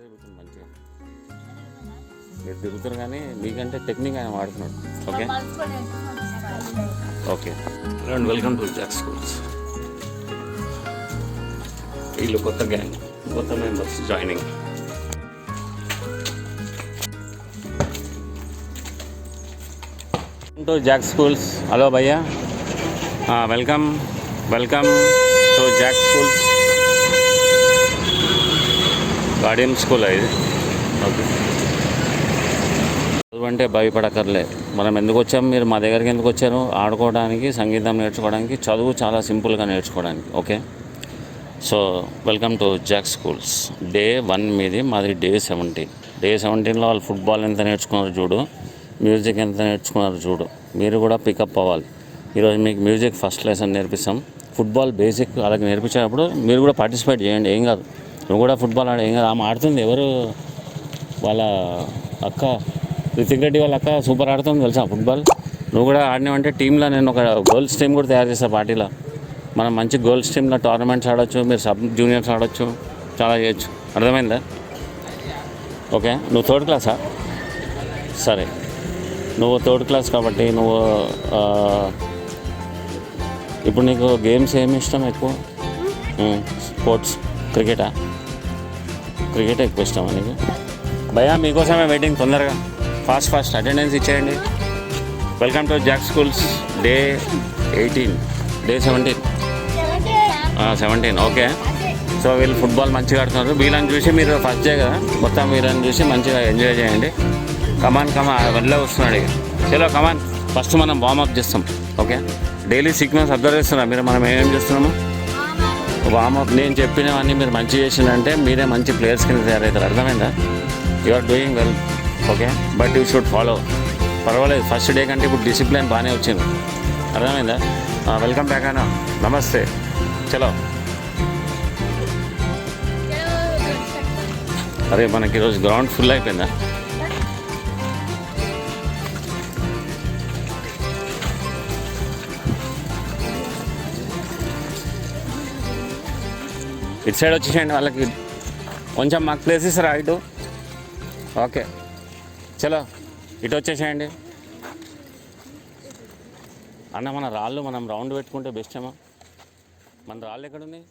తిరుగుతుంది మంచిగా. మీరు తిరుగుతారు కానీ మీకంటే టెక్నిక్ ఆయన వాడుతున్నాడు. Okay okay and welcome to Jack schools. వీళ్ళు కొత్త గ్యాంగ్, కొత్త members joining. To Jack schools. Hello భయ్యా, welcome welcome to Jack schools. Guardian school ఇది. ఓకే, చదువు అంటే భయపడక్కర్లే. మనం ఎందుకు వచ్చాం, మీరు మా దగ్గరికి ఎందుకు వచ్చారు? ఆడుకోవడానికి, సంగీతం నేర్చుకోవడానికి, చదువు చాలా సింపుల్గా నేర్చుకోవడానికి. Okay, so welcome to Jack schools. Day 1 మీది, మాది డే 17. డే 17లో వాళ్ళు ఫుట్బాల్ ఎంత నేర్చుకున్నారు చూడు, మ్యూజిక్ ఎంత నేర్చుకున్నారు చూడు. మీరు కూడా పికప్ అవ్వాలి. ఈరోజు మీకు మ్యూజిక్ ఫస్ట్ లెసన్ నేర్పిస్తాం. ఫుట్బాల్ బేసిక్ అలాగే నేర్పించేటప్పుడు మీరు కూడా పార్టిసిపేట్ చేయండి, ఏం కాదు. నువ్వు కూడా ఫుట్బాల్ ఆడ, ఏం కాదు. ఆమె ఆడుతుంది, ఎవరు వాళ్ళ అక్క, రితిక్ రెడ్డి వాళ్ళ అక్క సూపర్ ఆడుతుంది తెలుసా ఫుట్బాల్. నువ్వు కూడా ఆడినావంటే టీంలో నేను ఒక గర్ల్స్ టీం కూడా తయారు చేస్తాను పార్టీలో. మనం మంచి గర్ల్స్ టీంలో టోర్నమెంట్స్ ఆడవచ్చు, మీరు సబ్ జూనియర్స్ ఆడవచ్చు, చాలా చేయొచ్చు. అర్థమైందా? ఓకే, నువ్వు 3rd క్లాసా? సరే, నువ్వు 3rd క్లాస్ కాబట్టి నువ్వు ఇప్పుడు నీకు గేమ్స్ ఏమి ఇష్టం ఎక్కువ? స్పోర్ట్స్, క్రికెటా? క్రికెట్ ఎక్కువ ఇష్టమా నీకు? భయ్యా మీకోసమే వెయిటింగ్, తొందరగా ఫాస్ట్ అటెండెన్స్ ఇచ్చేయండి. Welcome to Jack schools. Day 18, day 17. 17 okay. So వీళ్ళు ఫుట్బాల్ మంచిగా ఆడుతున్నారు. వీళ్ళని చూసి మీరు ఫస్ట్ డే కదా, మొత్తం వీళ్ళని చూసి మంచిగా ఎంజాయ్ చేయండి. కమాన్ వెళ్ళే వస్తున్నాడు ఇక. చలో కమాన్, ఫస్ట్ మనం వార్మప్ చేస్తాం. ఓకే, డైలీ సీక్వెన్స్ అబ్జర్వ్ చేస్తున్నా మీరు. మనం ఏమేమి చేస్తున్నాము? వార్మప్ నేను చెప్పినవన్నీ మీరు మంచిగా చేసిందంటే మీరే మంచి ప్లేయర్స్ కింద తయారవుతారు. అర్థమైందా? You are doing well. Okay, but you should follow. పర్వాలేదు, ఫస్ట్ డే కంటే ఇప్పుడు డిసిప్లిన్ బాగానే వచ్చింది. అర్థమైందా? వెల్కమ్ బ్యాక్ అన్న, నమస్తే. చలో. అరే మనకి ఈరోజు గ్రౌండ్ ఫుల్ అయిపోయిందా? ఇటు సైడ్ వచ్చేసేయండి, వాళ్ళకి కొంచెం మాకు ప్లేస్ ఇస్తారా ఇటు? ఓకే చలో, ఇటు వచ్చేసేయండి అన్న. మన రాళ్ళు మనం రౌండ్ పెట్టుకుంటే బెస్ట్ ఏమో. మన రాళ్ళు ఎక్కడుంది?